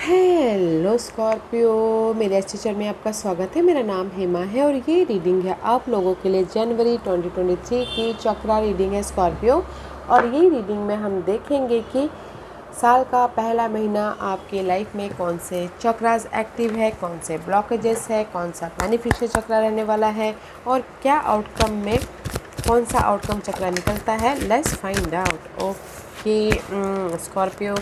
Hello Scorpio, मेरे इस teacher में आपका स्वागत है। मेरा नाम हेमा है और ये रीडिंग है आप लोगों के लिए जनवरी 2023 की चक्रा रीडिंग है स्कॉर्पियो। और ये रीडिंग में हम देखेंगे कि साल का पहला महीना आपके लाइफ में कौन से चक्रास एक्टिव है, कौन से ब्लॉकेजेस है, कौन सा बेनिफिशियल चक्रा रहने वाला है और क्या आउटकम में कौन सा आउटकम चक्रा निकलता है। Let's find out. Okay Scorpio,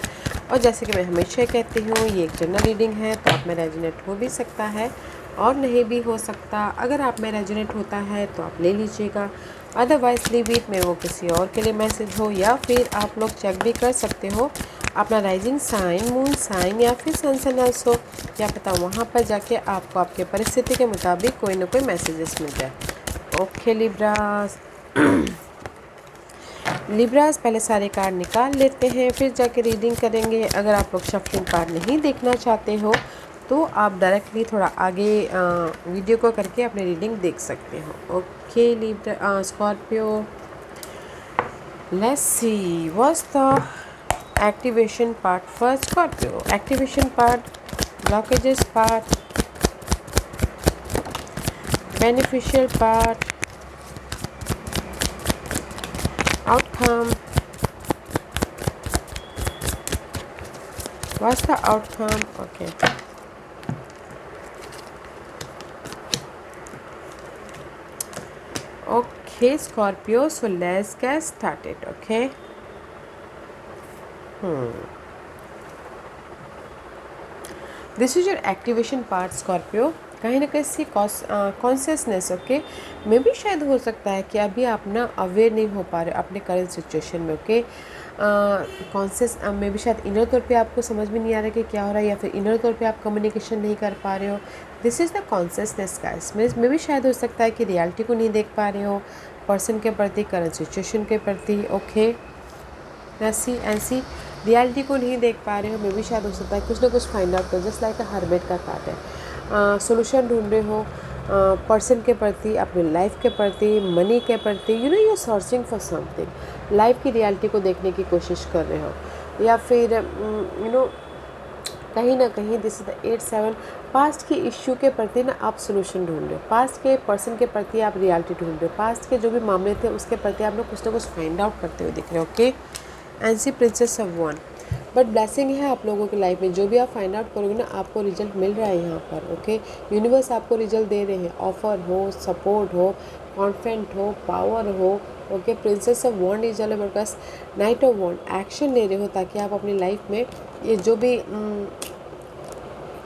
और जैसे कि मैं हमेशा कहती हूँ ये एक जनरल रीडिंग है, तो आप में रेजोनेट हो भी सकता है और नहीं भी हो सकता। अगर आप में रेजोनेट होता है तो आप ले लीजिएगा, अदरवाइज लीव इट, में वो किसी और के लिए मैसेज हो, या फिर आप लोग चेक भी कर सकते हो अपना राइजिंग साइन, मून साइन या फिर सन सनराइज हो, क्या पता वहाँ पर जाके आपको आपके परिस्थिति के मुताबिक कोई ना कोई मैसेजेस मिल जाए। ओके लिब्रास, लिब्रास पहले सारे कार्ड निकाल लेते हैं फिर जाके रीडिंग करेंगे। अगर आप लोग शफलिंग कार्ड नहीं देखना चाहते हो तो आप डायरेक्टली थोड़ा आगे वीडियो को करके अपनी रीडिंग देख सकते हो। Okay Libra Scorpio, let's see what's the activation part first Scorpio. Activation part, blockages part, beneficial part, outcome, what's the outcome? Okay Scorpio, so let's get started. Okay, this is your activation part Scorpio। कहीं ना कहीं सी consciousness, okay, में भी शायद हो सकता है कि अभी आप ना अवेयर नहीं हो पा रहे अपने करंट सिचुएशन में। ओके, कॉन्शियस में भी शायद इनर तौर पे आपको समझ में नहीं आ रहा कि क्या हो रहा है, या फिर इनर तौर पे आप कम्युनिकेशन नहीं कर पा रहे हो। This is the consciousness guys. में भी शायद हो सकता है कि रियलिटी को नहीं देख पा रहे हो पर्सन के प्रति, करंट सिचुएशन के प्रति। ओके, ऐसी रियलिटी को नहीं देख पा रहे हो, में भी शायद हो सकता है कुछ ना कुछ फाइंड आउट करो। जस्ट लाइक अ हर्बेट का कार्ड है, सोल्यूशन ढूंढ रहे हो पर्सन के प्रति, अपनी लाइफ के प्रति, मनी के प्रति। You know you searching for something, life की रियलिटी को देखने की कोशिश कर रहे हो, या फिर यू नो कहीं ना कहीं दिस इज द 8-7 पास्ट की इश्यू के प्रति ना आप सोल्यूशन ढूंढ रहे हो, पास्ट के पर्सन के प्रति आप रियलिटी ढूंढ रहे हो, पास्ट के जो भी मामले थे उसके प्रति आप लोग कुछ ना कुछ फाइंड आउट करते हुए दिख रहे हो। Okay, एंसी princess of one, but blessing है आप लोगों की लाइफ में। जो भी आप फाइंड आउट करोगे ना आपको रिजल्ट मिल रहा है यहाँ पर। ओके, यूनिवर्स आपको रिजल्ट दे रहे हैं, ऑफर हो, सपोर्ट हो, कॉन्फिडेंट हो, पावर हो। Okay, princess of wand is all about बस नाइट ऑफ वॉन्ड, एक्शन ले रहे हो ताकि आप अपनी लाइफ में ये जो भी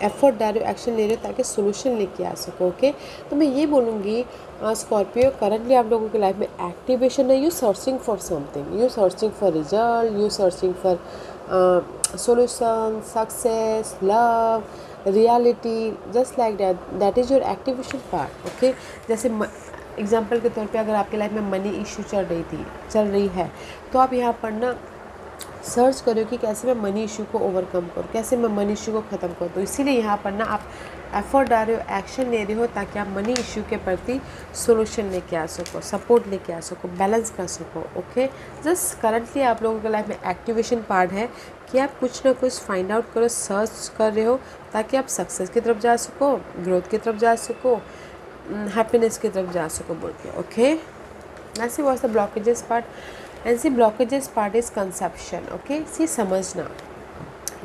एफर्ट डाल रहे हो, एक्शन ले रहे हो ताकि सोल्यूशन लेके आ सको। ओके, तो मैं ये बोलूँगी स्कॉर्पियो, करंटली आप लोगों की लाइफ में एक्टिवेशन है। You searching for something, you searching for result, you searching for solution, success, love, reality, just like that. That is your activation part. Okay, जैसे एग्जाम्पल के तौर पे अगर आपके लाइफ में मनी इशू चल रही है, तो आप यहाँ पर ना सर्च करो कि कैसे मैं मनी इशू को ओवरकम करूँ, कैसे मैं मनी इशू को ख़त्म करूँ। तो इसीलिए यहाँ पर ना आप एफर्ट डाल रहे हो, एक्शन ले रहे हो ताकि आप मनी इशू के प्रति सोल्यूशन लेके आ सको, सपोर्ट लेके आ सको, बैलेंस कर सको। ओके, जस्ट करंटली आप लोगों के लाइफ में एक्टिवेशन पार्ट है कि आप कुछ ना कुछ फाइंड आउट करो, सर्च कर रहे हो ताकि आप सक्सेस की तरफ जा सको, ग्रोथ की तरफ जा सको, हैप्पीनेस की तरफ जा सको बोल के। ओके, ऐसे was the blockages part, and see blockages part is conception. Okay, see समझना,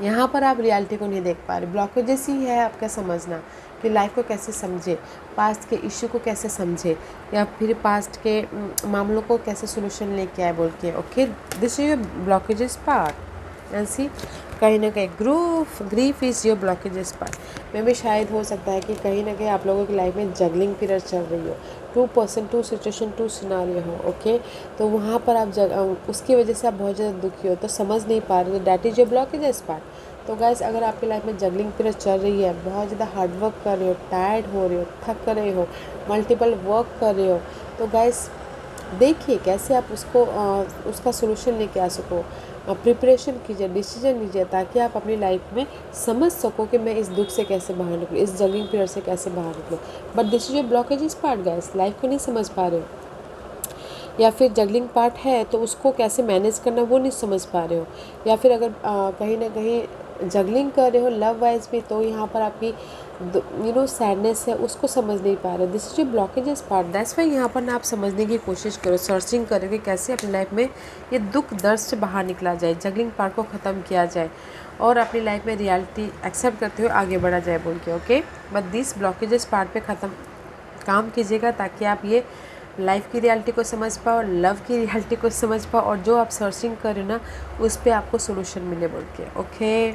यहाँ पर आप रियलिटी को नहीं देख पा रहे, ब्लॉकेजेस ही है आपका समझना कि लाइफ को कैसे समझे, पास्ट के इश्यू को कैसे समझे, या फिर पास्ट के मामलों को कैसे सोल्यूशन लेके आए बोल के। Okay, this is your blockages part, and see कहीं ना कहीं grief is your blockages part. में भी शायद हो सकता है कि कहीं ना कहीं आप लोगों की लाइफ में जगलिंग पीरियड चल रही हो, 2% 2 सिचुएशन 2 सिनारियो हो। ओके, तो वहाँ पर आप उसकी वजह से आप बहुत ज़्यादा दुखी हो, तो समझ नहीं पा रहे, तो that is your blockages part. तो गाइस, अगर आपकी लाइफ में जगलिंग पीरियड चल रही है, बहुत ज़्यादा हार्डवर्क कर रहे हो, टायर्ड हो रहे हो, थक रहे हो, मल्टीपल वर्क कर रहे हो, तो गाइस देखिए कैसे आप उसका सोल्यूशन लेके आ सको। प्रिपरेशन कीजिए, डिसीजन लीजिए ताकि आप अपनी लाइफ में समझ सको कि मैं इस दुख से कैसे बाहर निकलूँ, इस जगिंग पीरियड से कैसे बाहर निकलूँ। But this is your blockages part guys, life को नहीं समझ पा रहे हो, या फिर जगलिंग पार्ट है तो उसको कैसे मैनेज करना वो नहीं समझ पा रहे हो, या फिर अगर कहीं ना कहीं जगलिंग कर रहे हो लव वाइज भी, तो यहाँ पर आपकी सैडनेस है उसको समझ नहीं पा रहे हो। This is your blockages part. That's why यहाँ पर ना आप समझने की कोशिश करो, सर्चिंग करो कि कैसे अपनी लाइफ में ये दुख दर्द से बाहर निकला जाए, जगलिंग पार्ट को ख़त्म किया जाए और अपनी लाइफ में रियलिटी एक्सेप्ट करते हुए आगे बढ़ा जाए बोल के। Okay, but this blockages part पे ख़त्म काम कीजिएगा ताकि आप ये लाइफ की रियलिटी को समझ पाओ, लव की रियलिटी को समझ पाओ और जो आप सर्चिंग कर रहे हो ना उस पर आपको सोल्यूशन मिले बोल के। ओके,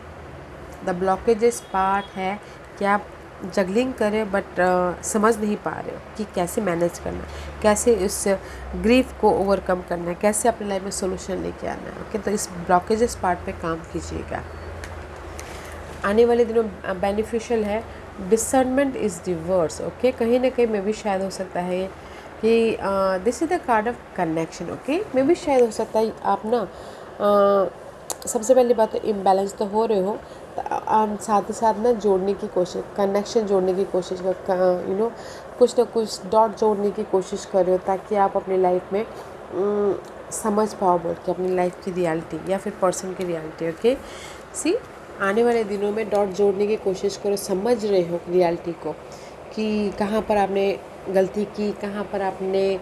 द ब्लॉकेजेस पार्ट है कि आप जगलिंग करें बट समझ नहीं पा रहे हो कि कैसे मैनेज करना है, कैसे इस ग्रीफ को ओवरकम करना है, कैसे अपनी लाइफ में सोल्यूशन लेके आना है। ओके, तो इस ब्लॉकेजेस पार्ट पे काम कीजिएगा। आने वाले दिनों बेनिफिशियल है। Discernment is reverse. ओके, कहीं ना कहीं में भी शायद हो सकता है कि this is the card of connection. Okay, में भी शायद हो सकता है आप ना सबसे पहली बात तो इम्बैलेंस तो हो रहे हो, साथ ही साथ ना जोड़ने की कोशिश, कनेक्शन जोड़ने की कोशिश कर, कुछ ना कुछ डॉट जोड़ने की कोशिश कर रहे हो ताकि आप अपनी लाइफ में समझ पाओ बोल के अपनी लाइफ की रियलिटी या फिर पर्सन की रियलिटी। ओके, सी आने वाले दिनों में डॉट जोड़ने की कोशिश करो, समझ रहे हो रियलिटी को कि कहाँ पर आपने गलती की, कहाँ पर आपने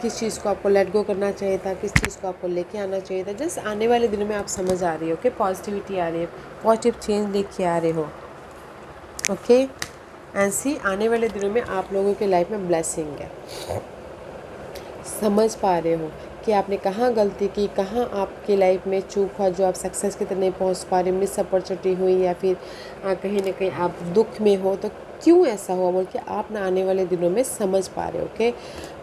किस चीज़ को आपको लेट गो करना चाहिए था, किस चीज़ को आपको लेके आना चाहिए था। जस्ट आने वाले दिनों में आप समझ आ रही हो कि पॉजिटिविटी आ रही है, पॉजिटिव चेंज लेके आ रहे हो। ओके, एंड सी आने वाले दिनों में आप लोगों के लाइफ में ब्लेसिंग है। समझ पा रहे हो कि आपने कहाँ गलती की, कहाँ आपकी लाइफ में चूक हुआ जो आप सक्सेस की तरह नहीं पहुँच पा रहे, मिस अपॉर्चुनिटी हुई या फिर कहीं ना कहीं आप दुख में हो तो क्यों ऐसा हुआ बोल के आप ना आने वाले दिनों में समझ पा रहे हो। ओके,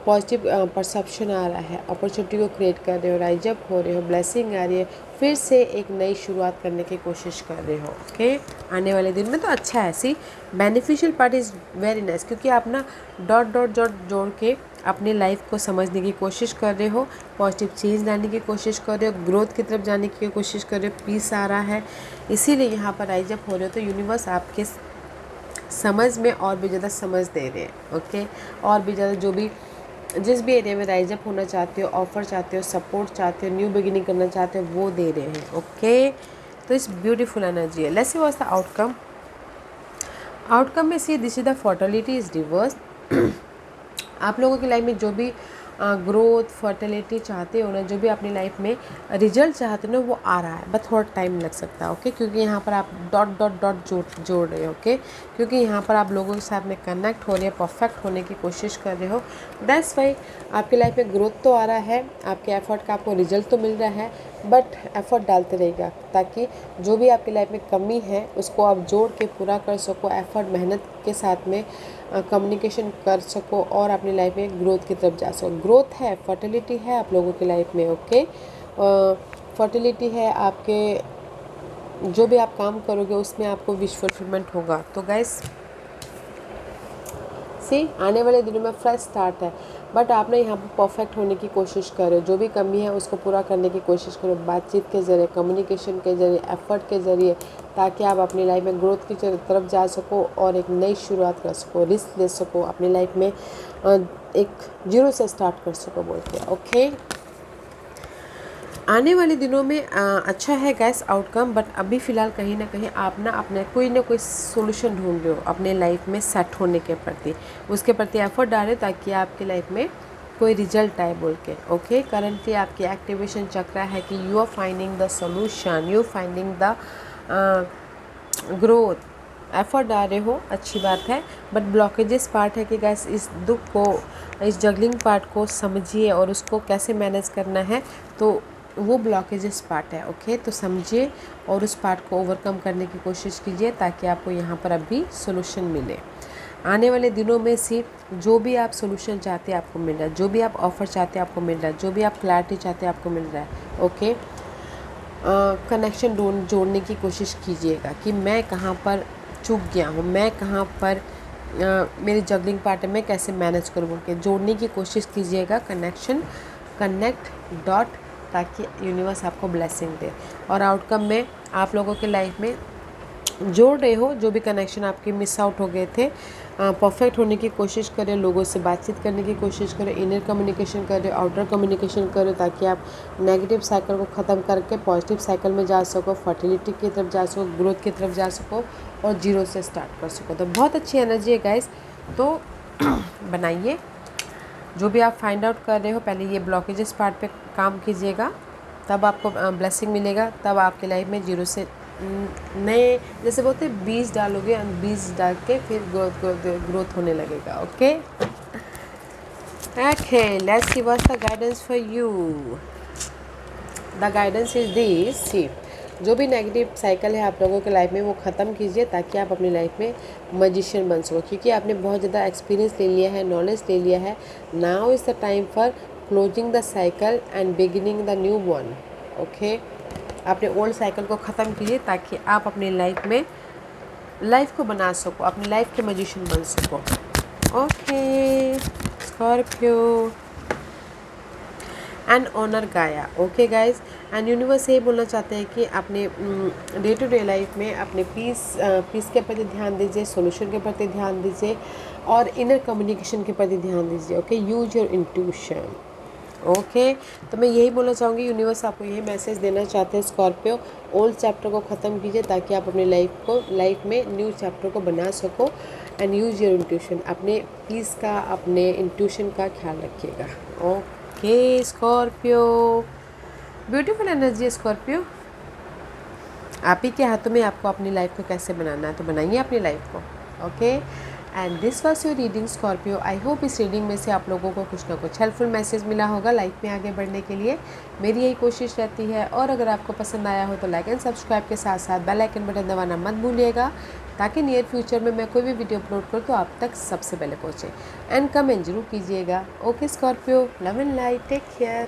पॉजिटिव परसेप्शन आ रहा है, अपॉर्चुनिटी को क्रिएट कर रहे हो, राइज अप हो रहे हो, ब्लेसिंग आ रही है, फिर से एक नई शुरुआत करने की कोशिश कर रहे हो। ओके, आने वाले दिन में तो अच्छा है। See beneficial part is very nice क्योंकि आप ना डॉट डॉट डॉट जोड़ के अपनी लाइफ को समझने की कोशिश कर रहे हो, पॉजिटिव चेंज लाने की कोशिश कर रहे हो, ग्रोथ की तरफ जाने की कोशिश कर रहे हो, पीस आ रहा है, इसीलिए यहाँ पर राइज अप हो रहे हो। तो यूनिवर्स आपके समझ में और भी ज़्यादा समझ दे रहे हैं। ओके, और भी ज़्यादा जो भी जिस भी एरिया में राइज अप होना चाहते हो, ऑफर चाहते हो, सपोर्ट चाहते हो, न्यू बिगिनिंग करना चाहते हो, वो दे रहे हैं। ओके, तो इस ब्यूटीफुल एनर्जी है। Let's see what's the outcome. Outcome में see this is the fertility is reverse. आप लोगों की लाइफ में जो भी ग्रोथ फर्टिलिटी चाहते हो ना, जो भी अपनी लाइफ में रिजल्ट चाहते हो ना, वो आ रहा है, बट थोड़ा टाइम लग सकता है। ओके, क्योंकि यहाँ पर आप डॉट डॉट डॉट जोड़ रहे हो। ओके, क्योंकि यहाँ पर आप लोगों के साथ में कनेक्ट हो रहे हैं, परफेक्ट होने की कोशिश कर रहे हो। दैट्स वाई आपकी लाइफ में ग्रोथ तो आ रहा है, आपके एफर्ट का आपको रिजल्ट तो मिल रहा है, बट एफर्ट डालते रहेगा ताकि जो भी आपकी लाइफ में कमी है उसको आप जोड़ के पूरा कर सको, एफर्ट मेहनत के साथ में कम्युनिकेशन कर सको और अपनी लाइफ में ग्रोथ की तरफ जा सको। ग्रोथ है, फर्टिलिटी है आप लोगों की लाइफ में। ओके, फर्टिलिटी है, आपके जो भी आप काम करोगे उसमें आपको विश फुलफिलमेंट होगा। तो गाइस सी आने वाले दिनों में फ्रेश स्टार्ट है, बट आपने यहाँ पर परफेक्ट होने की कोशिश करो, जो भी कमी है उसको पूरा करने की कोशिश करो, बातचीत के ज़रिए, कम्युनिकेशन के ज़रिए, एफर्ट के ज़रिए, ताकि आप अपनी लाइफ में ग्रोथ की तरफ जा सको और एक नई शुरुआत कर सको, रिस्क ले सको, अपनी लाइफ में एक जीरो से स्टार्ट कर सको बोल के। ओके, आने वाले दिनों में अच्छा है गैस आउटकम, बट अभी फ़िलहाल कहीं ना कहीं आप ना अपने कोई ना कोई सोल्यूशन ढूंढ रहे हो अपने लाइफ में सेट होने के प्रति, उसके प्रति एफर्ट डालें ताकि आपकी लाइफ में कोई रिजल्ट आए बोल के। ओके, करंटली आपकी एक्टिवेशन चक्र है कि you are finding the solution, you finding the growth, effort डाल रहे हो, अच्छी बात है, बट ब्लॉकेजेस पार्ट है कि गैस इस दुख को, इस जगलिंग पार्ट को समझिए और उसको कैसे मैनेज करना है, तो वो ब्लॉकेजेस पार्ट है। ओके, तो समझिए और उस पार्ट को ओवरकम करने की कोशिश कीजिए ताकि आपको यहाँ पर अभी सोल्यूशन मिले। आने वाले दिनों में सिर्फ जो भी आप सोल्यूशन चाहते हैं आपको मिल रहा है, जो भी आप ऑफ़र चाहते हैं आपको मिल रहा है, जो भी आप क्लैरिटी चाहते हैं आपको मिल रहा है। ओके, कनेक्शन जोड़ने की कोशिश कीजिएगा कि मैं कहाँ पर चूक गया हूँ, मैं कहाँ पर मेरी जगलिंग पार्ट है, मैं कैसे मैनेज करूँ बोल के जोड़ने की कोशिश कीजिएगा। कनेक्ट डॉट, ताकि यूनिवर्स आपको ब्लेसिंग दे। और आउटकम में आप लोगों के लाइफ में जोड़ रहे हो, जो भी कनेक्शन आपके मिस आउट हो गए थे, परफेक्ट होने की कोशिश करें, लोगों से बातचीत करने की कोशिश करें, इनर कम्युनिकेशन करें, आउटर कम्युनिकेशन करें, ताकि आप नेगेटिव साइकिल को ख़त्म करके पॉजिटिव साइकिल में जा सको, फर्टिलिटी की तरफ जा सको, ग्रोथ की तरफ जा सको और जीरो से स्टार्ट कर सको। तो बहुत अच्छी एनर्जी है गाइस। तो बनाइए, जो भी आप फाइंड आउट कर रहे हो, पहले ये ब्लॉकेजेस पार्ट पे काम कीजिएगा, तब आपको ब्लेसिंग मिलेगा, तब आपकी लाइफ में जीरो से नए, जैसे बोलते हैं, बीज डालोगे, बीज डाल के फिर ग्रोथ होने लगेगा। Okay okay, let's see what's the guidance for you. The guidance is this, see, जो भी नेगेटिव साइकिल है आप लोगों के लाइफ में वो ख़त्म कीजिए, ताकि आप अपनी लाइफ में मजिशियन बन सको, क्योंकि आपने बहुत ज़्यादा एक्सपीरियंस ले लिया है, नॉलेज ले लिया है। Now is the time for closing the cycle and beginning the new one. Okay, अपने ओल्ड साइकिल को ख़त्म कीजिए, ताकि आप अपनी लाइफ में लाइफ को बना सको, अपनी लाइफ के मजिशियन बन सको। ओके स्कॉर्पियो एंड ऑनर गाया। ओके गाइज, एंड यूनिवर्स ये बोलना चाहते हैं कि अपने डे टू डे लाइफ में अपने पीस के प्रति ध्यान दीजिए, सॉल्यूशन के प्रति ध्यान दीजिए और इनर कम्युनिकेशन के प्रति ध्यान दीजिए। Okay, use your intuition. Okay, तो मैं यही बोलना चाहूँगी, यूनिवर्स आपको यही मैसेज देना चाहते हैं स्कॉर्पियो, ओल्ड चैप्टर को ख़त्म कीजिए, ताकि आप अपने लाइफ में न्यू चैप्टर को बना सको। एंड यूज योर इंट्यूशन, अपने पीस का, अपने इंट्यूशन का ख्याल रखिएगा। Okay Scorpio, beautiful energy Scorpio, आप ही के हाथों में आपको अपनी लाइफ को कैसे बनाना है, तो बनाइए अपनी लाइफ को। Okay, and this was your reading Scorpio. I hope इस रीडिंग में से आप लोगों को कुछ ना कुछ हेल्पफुल मैसेज मिला होगा लाइफ में आगे बढ़ने के लिए। मेरी यही कोशिश रहती है, और अगर आपको पसंद आया हो तो लाइक एंड सब्सक्राइब के साथ साथ बेल आइकन बटन दबाना मत भूलिएगा, ताकि नियर फ्यूचर में मैं कोई भी वीडियो अपलोड करूँ तो आप तक सबसे पहले पहुँचे। एंड कमेंट जरूर कीजिएगा। Okay Scorpio, love and light, take care.